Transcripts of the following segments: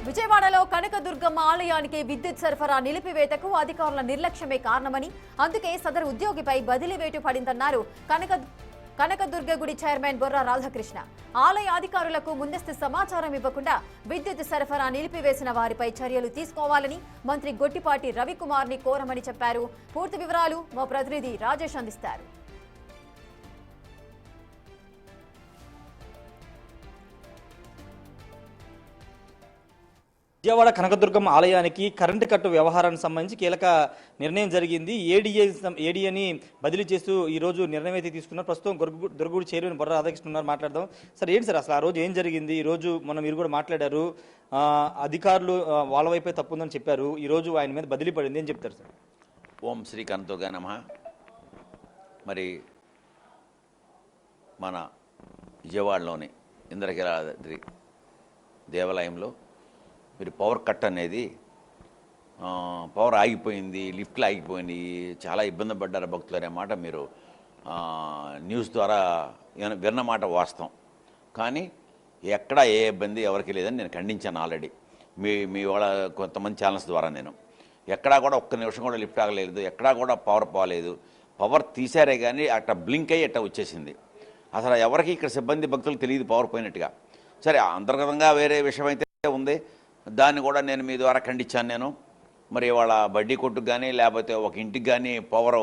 విజయవాడలో కనకదుర్గమ్మ ఆలయానికి విద్యుత్ సరఫరా నిలిపివేతకు అధికారుల నిర్లక్ష్యమే కారణమని, అందుకే సదరు ఉద్యోగిపై బదిలీ వేటు పడిందన్నారు కనకదుర్గ గుడి చైర్మన్ బొర్రా రాధాకృష్ణ. ఆలయ అధికారులకు ముందస్తు సమాచారం ఇవ్వకుండా విద్యుత్ సరఫరా నిలిపివేసిన వారిపై చర్యలు తీసుకోవాలని మంత్రి గొట్టిపాటి రవికుమార్ ని కోరమని చెప్పారు. పూర్తి వివరాలు మా ప్రతినిధి రాజేష్ అందిస్తారు. విజయవాడ కనకదుర్గమ్మ ఆలయానికి కరెంటు కట్టు వ్యవహారానికి సంబంధించి కీలక నిర్ణయం జరిగింది. ఏడీఏని బదిలీ చేస్తూ ఈ రోజు నిర్ణయం అయితే తీసుకున్నారు. ప్రస్తుతం దుర్గగుడి చైర్మన్ బొర్రా రాధాకృష్ణ ఉన్నారు, మాట్లాడదాం. సార్, ఏంటి సార్ అసలు ఆ రోజు ఏం జరిగింది? ఈ రోజు మీరు కూడా మాట్లాడారు, అధికారులు వాళ్ళ వైపే తప్పు ఉందని చెప్పారు. ఈ రోజు ఆయన మీద బదిలీ పడింది, ఏం చెప్తారు సార్? ఓం శ్రీ కనకదుర్గా నమః. మరి మన విజయవాడలోని ఇంద్రకీలాద్రి దేవాలయంలో మీరు పవర్ కట్ అనేది పవర్ ఆగిపోయింది, లిఫ్ట్లు ఆగిపోయింది, చాలా ఇబ్బంది పడ్డారు భక్తులు అనే మాట మీరు న్యూస్ ద్వారా విన్న మాట వాస్తవం. కానీ ఎక్కడా ఏ ఇబ్బంది ఎవరికి లేదని నేను ఖండించాను ఆల్రెడీ మీ వాళ్ళ కొంతమంది ఛానల్స్ ద్వారా. నేను ఎక్కడా కూడా ఒక్క నిమిషం కూడా లిఫ్ట్ ఆగలేదు, ఎక్కడా కూడా పవర్ పోలేదు. పవర్ తీసారే కానీ అట్లా బ్లింక్ అయ్యి అట్లా వచ్చేసింది. అసలు ఎవరికి ఇక్కడ సిబ్బంది భక్తులకు తెలియదు పవర్ పోయినట్టుగా. సరే, అంతర్గతంగా వేరే విషయం అయితే ఉంది, దాన్ని కూడా నేను మీ ద్వారా ఖండించాను. నేను మరి వాళ్ళ బడ్డీ కొట్టుకు కానీ లేకపోతే ఒక ఇంటికి కానీ పవర్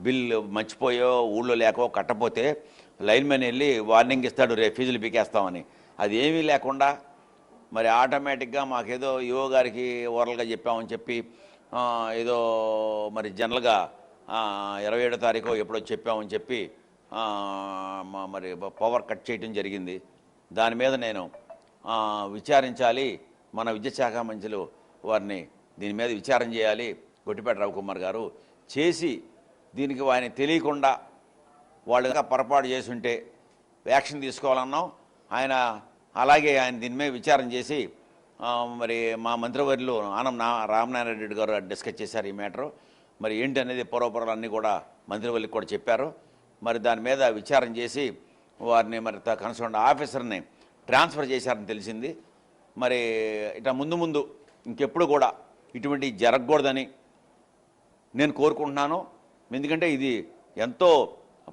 బిల్లు మర్చిపోయో ఊళ్ళో లేకో కట్టపోతే లైన్మెన్ వెళ్ళి వార్నింగ్ ఇస్తాడు, రేపు ఫీజులు పీకేస్తామని. అది ఏమీ లేకుండా మరి ఆటోమేటిక్గా మాకేదో యువ గారికి ఓరల్గా చెప్పామని చెప్పి ఏదో మరి జనరల్గా 27వ తారీఖు ఎప్పుడో చెప్పామని చెప్పి మరి పవర్ కట్ చేయడం జరిగింది. దాని మీద నేను విచారించాలి, మన విద్యుత్ శాఖ మంత్రులు వారిని దీని మీద విచారం చేయాలి, గొట్టిపాటి రవికుమార్ గారు చేసి దీనికి ఆయన తెలియకుండా వాళ్ళు పొరపాటు చేసి ఉంటే యాక్షన్ తీసుకోవాలన్నాం. ఆయన అలాగే ఆయన దీని మీద విచారం చేసి మరి మా మంత్రివర్యులు రామనారాయణ రెడ్డి గారు డిస్కస్ చేశారు ఈ మ్యాటరు. మరి ఏంటి అనేది పూర్వపరాలు అన్నీ కూడా మంత్రివర్యులకు కూడా చెప్పారు. మరి దాని మీద విచారం చేసి వారిని మరి కన్సర్న్ ఆఫీసర్ని ట్రాన్స్ఫర్ చేశారని తెలిసింది. మరి ఇట్లా ముందు ఇంకెప్పుడు కూడా ఇటువంటి జరగకూడదని నేను కోరుకుంటున్నాను. ఎందుకంటే ఇది ఎంతో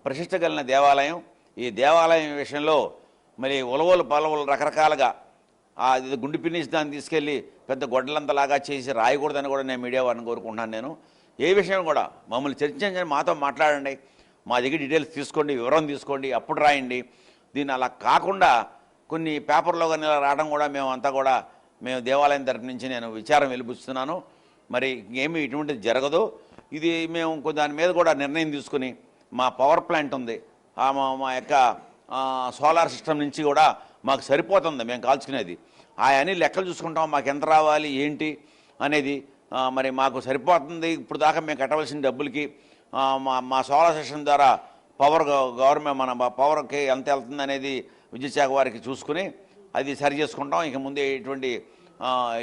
ప్రతిష్ట కలిగిన దేవాలయం. ఈ దేవాలయం విషయంలో మరి ఉలవలు పలవలు రకరకాలుగా గుండు పిన్నిసి దాన్ని తీసుకెళ్ళి పెద్ద గొడ్డలంతలాగా చేసి రాయకూడదని కూడా నేను మీడియా వారిని కోరుకుంటున్నాను. నేను ఏ విషయం కూడా మమ్మల్ని చర్చించండి, మాతో మాట్లాడండి, మా దగ్గర డీటెయిల్స్ తీసుకోండి, వివరం తీసుకోండి, అప్పుడు రాయండి. దీన్ని అలా కాకుండా కొన్ని పేపర్లో కానీ రావడం కూడా మేము దేవాలయం తరపు నుంచి నేను విచారం వెలిపిస్తున్నాను. మరి ఏమీ ఇటువంటిది జరగదు. ఇది మేము దాని మీద కూడా నిర్ణయం తీసుకుని మా పవర్ ప్లాంట్ ఉంది, మా యొక్క సోలార్ సిస్టమ్ నుంచి కూడా మాకు సరిపోతుంది మేము కాల్చుకునేది. అవన్నీ లెక్కలు చూసుకుంటాం, మాకు ఎంత రావాలి ఏంటి అనేది. మరి మాకు సరిపోతుంది. ఇప్పుడు దాకా మేము కట్టవలసిన డబ్బులకి మా సోలార్ సిస్టమ్ ద్వారా గవర్నమెంట్ మన పవర్కి ఎంత వెళ్తుంది అనేది విద్యుత్ శాఖ వారికి చూసుకుని అది సరి చేసుకుంటాం. ఇక ముందే ఎటువంటి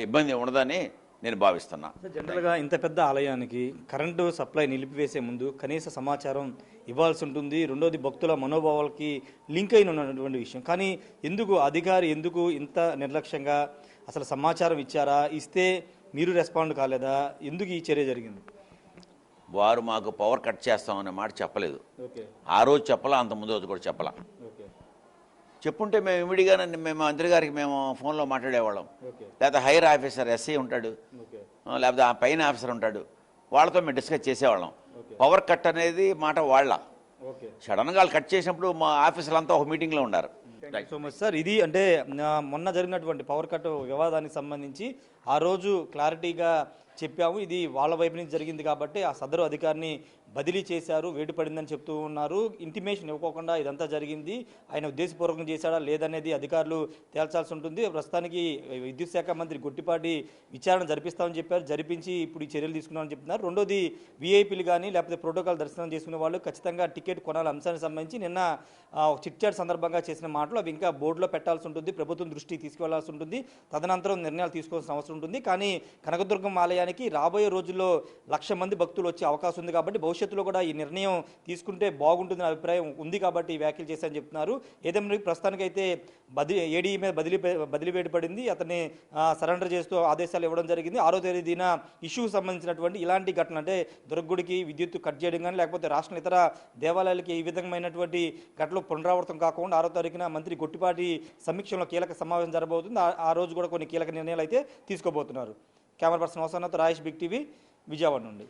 ఇబ్బంది ఉండదని నేను భావిస్తున్నా. జనరల్గా ఇంత పెద్ద ఆలయానికి కరెంటు సప్లై నిలిపివేసే ముందు కనీస సమాచారం ఇవ్వాల్సి ఉంటుంది. రెండోది భక్తుల మనోభావాలకి లింక్ అయిన ఉన్నటువంటి విషయం. కానీ అధికారి ఎందుకు ఇంత నిర్లక్ష్యంగా అసలు సమాచారం ఇచ్చారా, ఇస్తే మీరు రెస్పాండ్ కాలేదా, ఎందుకు ఈ చర్య జరిగింది? వారు మాకు పవర్ కట్ చేస్తామనే మాట చెప్పలేదు. ఆ రోజు చెప్పలా, అంత ముందు రోజు కూడా చెప్పలా. చెప్పుంటే మేము ఇమిడిగానే మేము మంత్రి గారికి మేము ఫోన్లో మాట్లాడేవాళ్ళం. లేకపోతే హైయర్ ఆఫీసర్ ఎస్ఐ ఉంటాడు, లేకపోతే ఆ పైన ఆఫీసర్ ఉంటాడు, వాళ్ళతో మేము డిస్కస్ చేసేవాళ్ళం. పవర్ కట్ అనేది మాట వాళ్ళ సడన్గా వాళ్ళు కట్ చేసినప్పుడు మా ఆఫీసర్లంతా ఒక మీటింగ్లో ఉన్నారు. So much sir. ఇది అంటే మొన్న జరిగినటువంటి పవర్ కట్ వివాదానికి సంబంధించి ఆ రోజు క్లారిటీగా చెప్పాము, ఇది వాళ్ళ వైపు నుంచి జరిగింది కాబట్టి ఆ సదరు అధికారిని బదిలీ చేశారు, వేటు పడిందని చెప్తూ ఉన్నారు. ఇంటిమేషన్ ఇవ్వకుండా ఇదంతా జరిగింది, ఆయన ఉద్దేశపూర్వకం చేశాడా లేదనేది అధికారులు తేల్చాల్సి ఉంటుంది. ప్రస్తుతానికి విద్యుత్ శాఖ మంత్రి గొట్టిపాటి విచారణ జరిపిస్తామని చెప్పారు, జరిపించి ఇప్పుడు ఈ చర్యలు తీసుకున్నామని చెప్తున్నారు. రెండోది వీఐపీలు కానీ లేకపోతే ప్రోటోకాల్ దర్శనం చేసుకునే వాళ్ళు ఖచ్చితంగా టికెట్ కొనాలి అంశానికి సంబంధించి నిన్న చిట్ చాట్ సందర్భంగా చేసిన మాటలు అవి ఇంకా బోర్డులో పెట్టాల్సి ఉంటుంది, ప్రభుత్వం దృష్టికి తీసుకువెళ్లాల్సి ఉంటుంది, తదనంతరం నిర్ణయాలు తీసుకోవాల్సిన అవసరం ఉంటుంది. కానీ కనకదుర్గం ఆలయానికి రాబోయే రోజుల్లో 1,00,000 మంది భక్తులు వచ్చే అవకాశం ఉంది కాబట్టి భవిష్యత్తు భవిష్యత్తులో కూడా ఈ నిర్ణయం తీసుకుంటే బాగుంటుందనే అభిప్రాయం ఉంది కాబట్టి ఈ వ్యాఖ్యలు చేశారని చెప్తున్నారు. ఏదేమైనా ప్రస్తుతానికైతే ఏడీ మీద బదిలీ వేటు పడింది. అతన్ని సరెండర్ చేస్తూ ఆదేశాలు ఇవ్వడం జరిగింది. 6వ తేదీన ఇష్యూకి సంబంధించినటువంటి ఇలాంటి ఘటన అంటే దుర్గగుడికి విద్యుత్ కట్ చేయడం కానీ లేకపోతే రాష్ట్రంలో ఇతర దేవాలయాలకి ఈ విధమైనటువంటి ఘటనలు పునరావృతం కాకుండా 6వ తారీఖున మంత్రి గొట్టిపాటి సమీక్షలో కీలక సమావేశం జరగబోతుంది. ఆ రోజు కూడా కొన్ని కీలక నిర్ణయాలు అయితే తీసుకోబోతున్నారు. కెమెరా పర్సన్ హోసన్నతో రాయేష్, బిగ్ టీవీ, విజయవాడ నుండి.